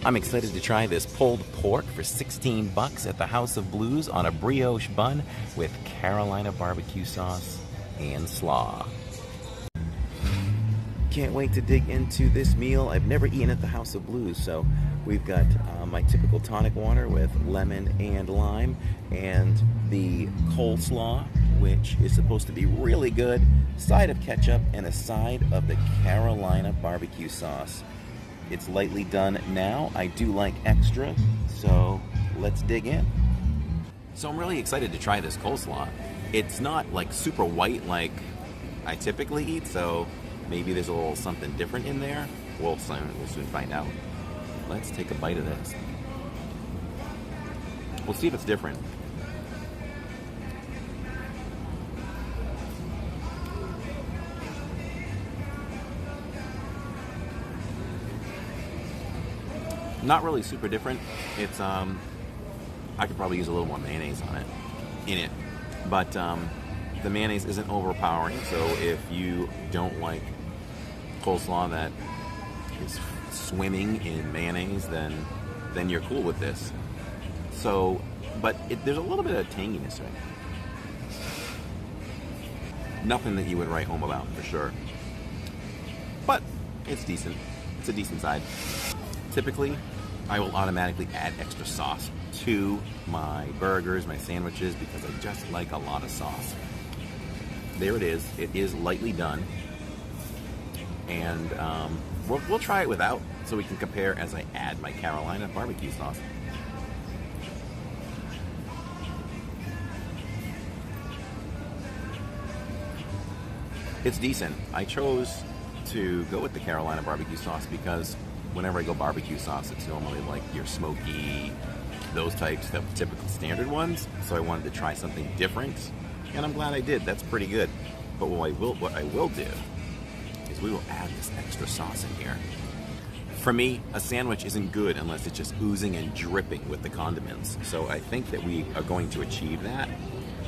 I'm excited to try this pulled pork for 16 bucks at the House of Blues on a brioche bun with Carolina barbecue sauce and slaw. Can't wait to dig into this meal. I've never eaten at the House of Blues, so we've got my typical tonic water with lemon and lime, and the coleslaw, which is supposed to be really good, side of ketchup, and a side of the Carolina barbecue sauce. It's lightly done now. I do like extra, so let's dig in. So I'm really excited to try this coleslaw. It's not like super white like I typically eat, so maybe there's a little something different in there. We'll soon find out. Let's take a bite of this. We'll see if it's different. Not really super different. It's I could probably use a little more mayonnaise in it, but the mayonnaise isn't overpowering. So if you don't like coleslaw that is swimming in mayonnaise, then you're cool with this. So, but there's a little bit of tanginess to it. Nothing that you would write home about for sure, but it's decent. It's a decent side. Typically, I will automatically add extra sauce to my burgers, my sandwiches, because I just like a lot of sauce. There it is. It is lightly done. And we'll try it without, so we can compare as I add my Carolina barbecue sauce. It's decent. I chose to go with the Carolina barbecue sauce because whenever I go barbecue sauce, it's normally like your smoky, those types, the typical standard ones. So I wanted to try something different, and I'm glad I did. That's pretty good. But what I will do is we will add this extra sauce in here. For me, a sandwich isn't good unless it's just oozing and dripping with the condiments. So I think that we are going to achieve that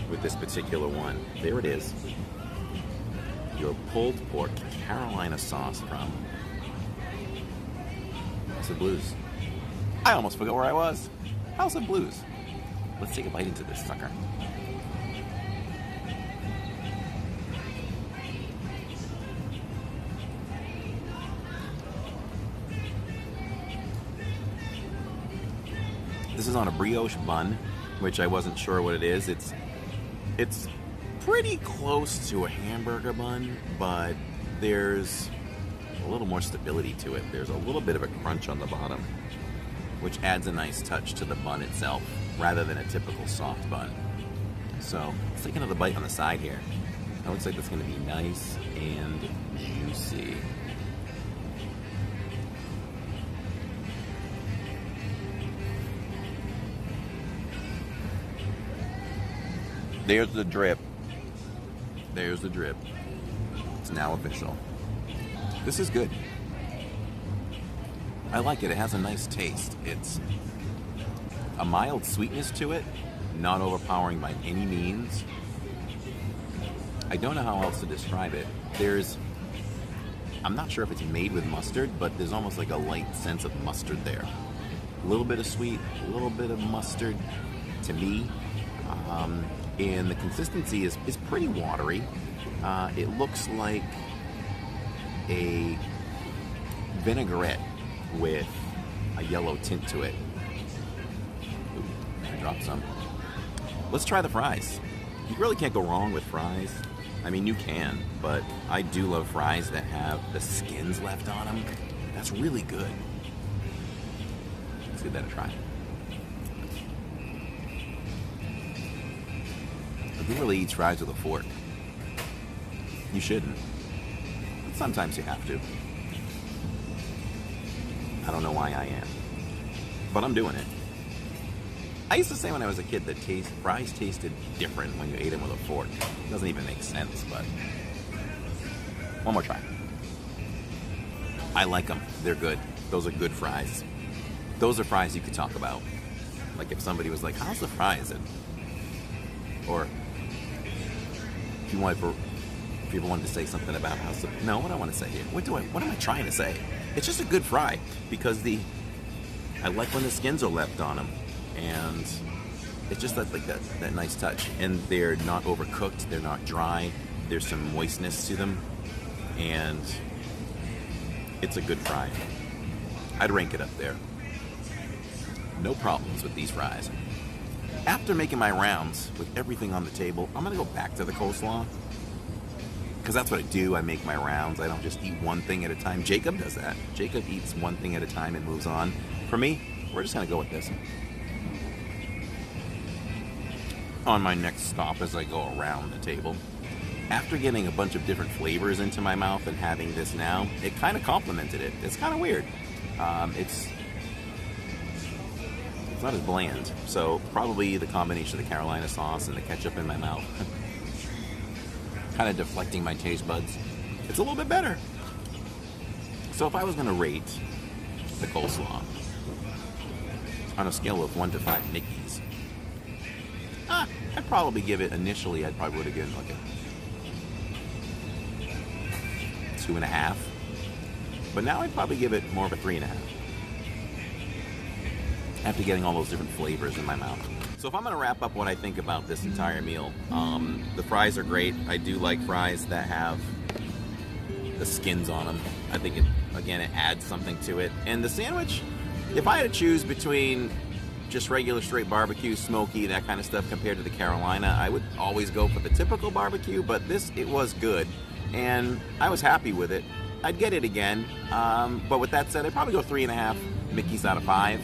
with this particular one. There it is. Your pulled pork Carolina sauce from House of Blues. I almost forgot where I was. House of Blues. Let's take a bite into this sucker. This is on a brioche bun, which I wasn't sure what it is. It's pretty close to a hamburger bun, but there's a little more stability to it. There's a little bit of a crunch on the bottom, which adds a nice touch to the bun itself, rather than a typical soft bun. So let's take another bite on the side here. That looks like it's going to be nice and juicy. There's the drip. There's the drip. It's now official. This is good. I like it. It has a nice taste. It's a mild sweetness to it, not overpowering by any means. I don't know how else to describe it. I'm not sure if it's made with mustard, but there's almost like a light sense of mustard there. A little bit of sweet, a little bit of mustard to me. And the consistency is pretty watery. It looks like a vinaigrette with a yellow tint to it. Ooh, I dropped some. Let's try the fries. You really can't go wrong with fries. I mean, you can, but I do love fries that have the skins left on them. That's really good. Let's give that a try. Who really eats fries with a fork? You shouldn't. But sometimes you have to. I don't know why I am. But I'm doing it. I used to say when I was a kid that fries tasted different when you ate them with a fork. It doesn't even make sense, but... One more try. I like them. They're good. Those are good fries. Those are fries you could talk about. Like if somebody was like, how's the fries? Or... If people wanted to say something about no, what do I want to say here? What am I trying to say? It's just a good fry because the I like when the skins are left on them, and it's just that nice touch. And they're not overcooked, they're not dry, there's some moistness to them, and it's a good fry. I'd rank it up there. No problems with these fries. After making my rounds with everything on the table, I'm gonna go back to the coleslaw, because that's what I do. I make my rounds. I don't just eat one thing at a time. Jacob does that. Jacob eats one thing at a time and moves on. For me, we're just gonna go with this. On my next stop as I go around the table, after getting a bunch of different flavors into my mouth and having this now, it kind of complemented it. It's kind of weird. It's not as bland, so probably the combination of the Carolina sauce and the ketchup in my mouth kind of deflecting my taste buds. It's a little bit better. So if I was going to rate the coleslaw on a scale of 1 to 5 Mickeys, I'd probably give it, initially I probably would have given like a 2.5, but now I'd probably give it more of a 3.5 after getting all those different flavors in my mouth. So if I'm going to wrap up what I think about this entire meal, the fries are great. I do like fries that have the skins on them. I think it adds something to it. And the sandwich, if I had to choose between just regular straight barbecue, smoky, that kind of stuff compared to the Carolina, I would always go for the typical barbecue, but it was good, and I was happy with it. I'd get it again, but with that said, I'd probably go 3.5 Mickeys out of 5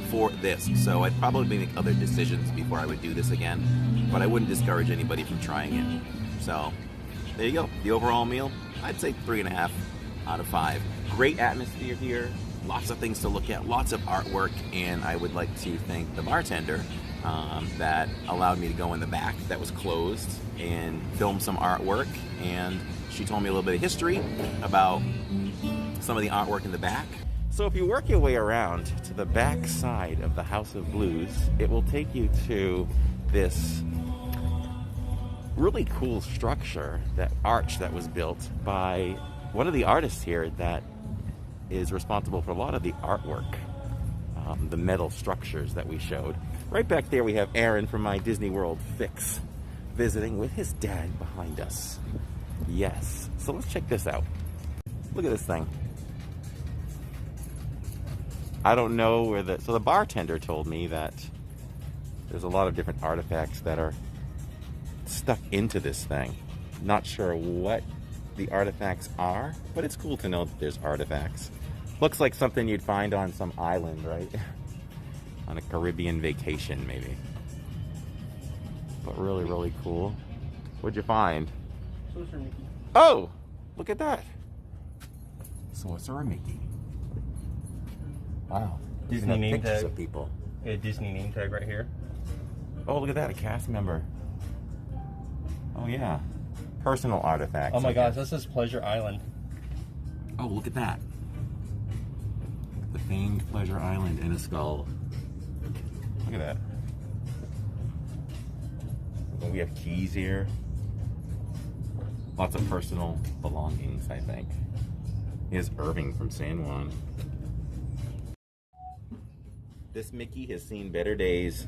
for this. So I'd probably make other decisions before I would do this again, but I wouldn't discourage anybody from trying it. So there you go. The overall meal, I'd say 3.5 out of 5. Great atmosphere here, lots of things to look at, lots of artwork, and I would like to thank the bartender that allowed me to go in the back that was closed and film some artwork, and she told me a little bit of history about some of the artwork in the back. So if you work your way around to the back side of the House of Blues, it will take you to this really cool structure, that arch that was built by one of the artists here that is responsible for a lot of the artwork, the metal structures that we showed. Right back there we have Aaron from my Disney World fix visiting with his dad behind us. Yes, so let's check this out. Look at this thing. I don't know where so the bartender told me that there's a lot of different artifacts that are stuck into this thing. Not sure what the artifacts are, but it's cool to know that there's artifacts. Looks like something you'd find on some island, right? On a Caribbean vacation, maybe. But really, really cool. What'd you find? Sorcerer Mickey. Oh, look at that. Sorcerer Mickey. Wow. Disney name tag. Of people. A Disney name tag right here. Oh, look at that, a cast member. Oh yeah. Personal artifacts. Oh my gosh, this is Pleasure Island. Oh, look at that. The famed Pleasure Island and a skull. Look at that. And we have keys here. Lots of personal belongings, I think. Here's Irving from San Juan. This Mickey has seen better days.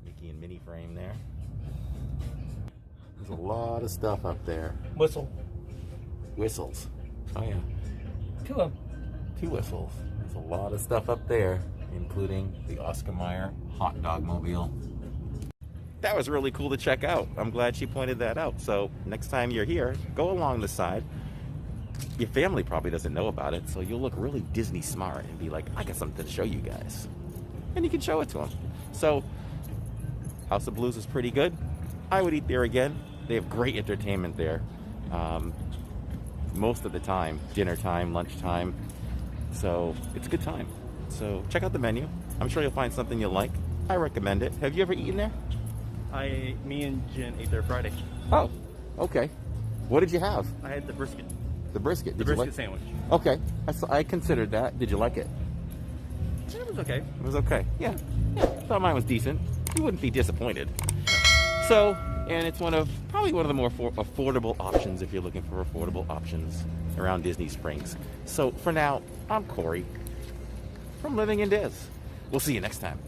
Mickey and Minnie frame there. There's a lot of stuff up there. Whistle. Whistles. Oh yeah. 2 of them. 2 whistles. There's a lot of stuff up there, including the Oscar Mayer hot dog mobile. That was really cool to check out. I'm glad she pointed that out. So next time you're here, go along the side. Your family probably doesn't know about it, so you'll look really Disney smart and be like, I got something to show you guys. And you can show it to them. So, House of Blues is pretty good. I would eat there again. They have great entertainment there. Most of the time, dinner time, lunch time. So, it's a good time. So, check out the menu. I'm sure you'll find something you'll like. I recommend it. Have you ever eaten there? Me and Jen ate there Friday. Oh, okay. What did you have? I had the brisket. The brisket. The brisket sandwich. Okay, I considered that. Did you like it? It was okay. It was okay. Yeah. Thought mine was decent. You wouldn't be disappointed. So, and it's one of probably one of the more affordable options if you're looking for affordable options around Disney Springs. So for now, I'm Corey from Living in Diz. We'll see you next time.